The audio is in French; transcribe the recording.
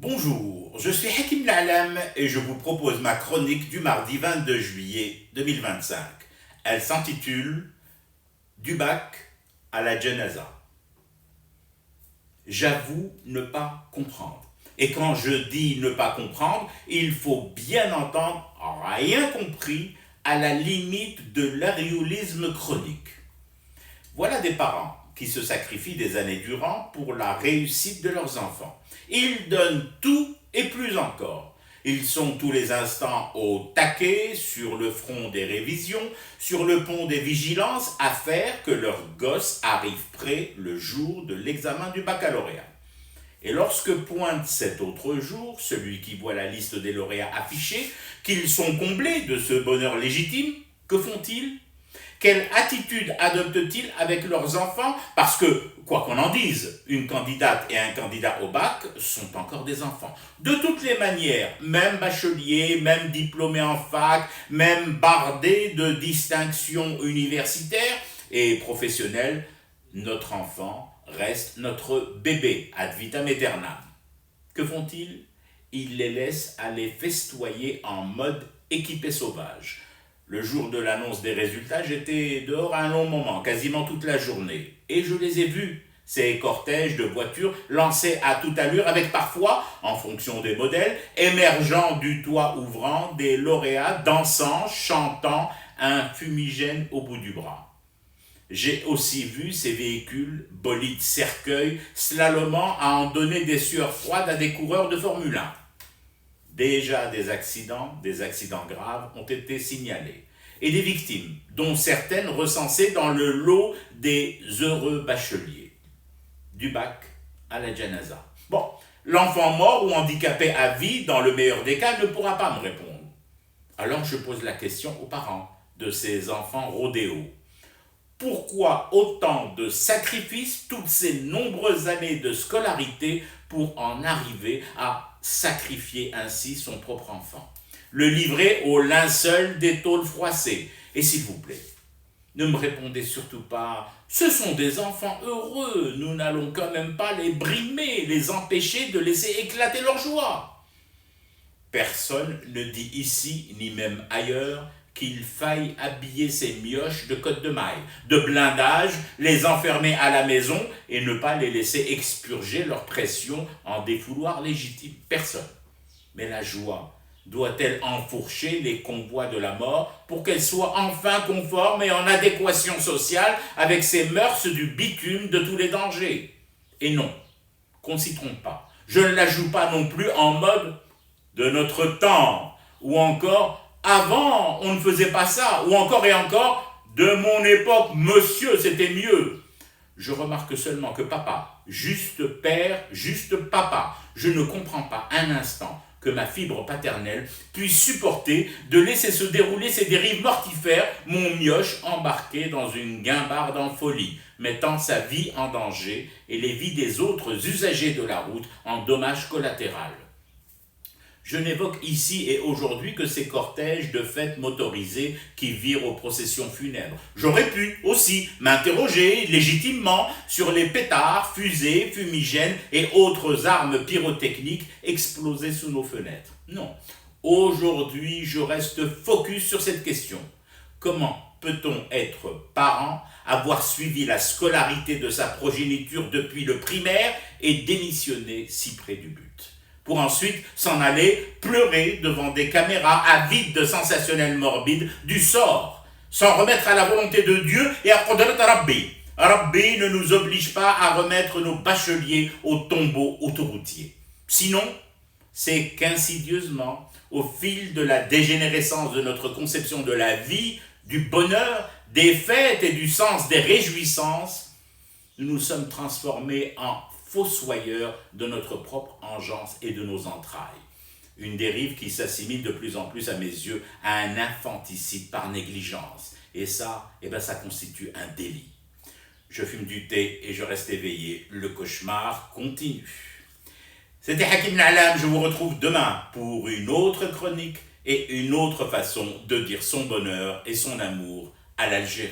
Bonjour, je suis Hakim L'Alam et je vous propose ma chronique du mardi 22 juillet 2025. Elle s'intitule Du bac à la Janaza. J'avoue ne pas comprendre. Et quand je dis ne pas comprendre, il faut bien entendre rien compris à la limite de l'aréolisme chronique. Voilà des parents qui se sacrifient des années durant pour la réussite de leurs enfants. Ils donnent tout et plus encore. Ils sont tous les instants au taquet, sur le front des révisions, sur le pont des vigilances, à faire que leur gosse arrive prêt le jour de l'examen du baccalauréat. Et lorsque pointe cet autre jour, celui qui voit la liste des lauréats affichée, qu'ils sont comblés de ce bonheur légitime, que font-ils ? Quelle attitude adoptent-ils avec leurs enfants ? Parce que, quoi qu'on en dise, une candidate et un candidat au bac sont encore des enfants. De toutes les manières, même bachelier, même diplômé en fac, même bardé de distinctions universitaires et professionnelles, notre enfant reste notre bébé ad vitam aeternam. Que font-ils ? Ils les laissent aller festoyer en mode équipé sauvage. Le jour de l'annonce des résultats, j'étais dehors un long moment, quasiment toute la journée. Et je les ai vus, ces cortèges de voitures lancés à toute allure avec parfois, en fonction des modèles, émergeant du toit ouvrant des lauréats dansant, chantant, un fumigène au bout du bras. J'ai aussi vu ces véhicules, bolides cercueils, slalomant à en donner des sueurs froides à des coureurs de Formule 1. Déjà des accidents graves ont été signalés. Et des victimes, dont certaines recensées dans le lot des heureux bacheliers. Du bac à la Janaza. Bon, l'enfant mort ou handicapé à vie, dans le meilleur des cas, ne pourra pas me répondre. Alors je pose la question aux parents de ces enfants rodéos. Pourquoi autant de sacrifices, toutes ces nombreuses années de scolarité pour en arriver à sacrifier ainsi son propre enfant, le livrer au linceul des tôles froissées? Et s'il vous plaît, ne me répondez surtout pas « ce sont des enfants heureux, nous n'allons quand même pas les brimer, les empêcher de laisser éclater leur joie ». Personne ne dit ici, ni même ailleurs, qu'il faille habiller ces mioches de cotte de maille, de blindage, les enfermer à la maison et ne pas les laisser expurger leur pression en défouloir légitime. Personne. Mais la joie doit-elle enfourcher les convois de la mort pour qu'elle soit enfin conforme et en adéquation sociale avec ces mœurs du bitume de tous les dangers ? Et non, qu'on ne s'y trompe pas. Je ne la joue pas non plus en mode de notre temps ou encore avant, on ne faisait pas ça, ou encore et encore, de mon époque, monsieur, c'était mieux. Je remarque seulement que papa, juste père, juste papa, je ne comprends pas un instant que ma fibre paternelle puisse supporter de laisser se dérouler ces dérives mortifères, mon mioche embarqué dans une guimbarde en folie, mettant sa vie en danger et les vies des autres usagers de la route en dommages collatéraux. Je n'évoque ici et aujourd'hui que ces cortèges de fêtes motorisées qui virent aux processions funèbres. J'aurais pu aussi m'interroger légitimement sur les pétards, fusées, fumigènes et autres armes pyrotechniques explosées sous nos fenêtres. Non, aujourd'hui je reste focus sur cette question. Comment peut-on être parent, avoir suivi la scolarité de sa progéniture depuis le primaire et démissionner si près du but ? Pour ensuite s'en aller pleurer devant des caméras avides de sensationnels morbides du sort, s'en remettre à la volonté de Dieu et à Qadrat Rabbi. Rabbi ne nous oblige pas à remettre nos bacheliers au tombeau autoroutier. Sinon, c'est qu'insidieusement, au fil de la dégénérescence de notre conception de la vie, du bonheur, des fêtes et du sens des réjouissances, nous nous sommes transformés en fossoyeurs de notre propre engeance et de nos entrailles. Une dérive qui s'assimile de plus en plus à mes yeux à un infanticide par négligence. Et ça, ça constitue un délit. Je fume du thé et je reste éveillé. Le cauchemar continue. C'était Hakim L'Alam, je vous retrouve demain pour une autre chronique et une autre façon de dire son bonheur et son amour à l'Algérie.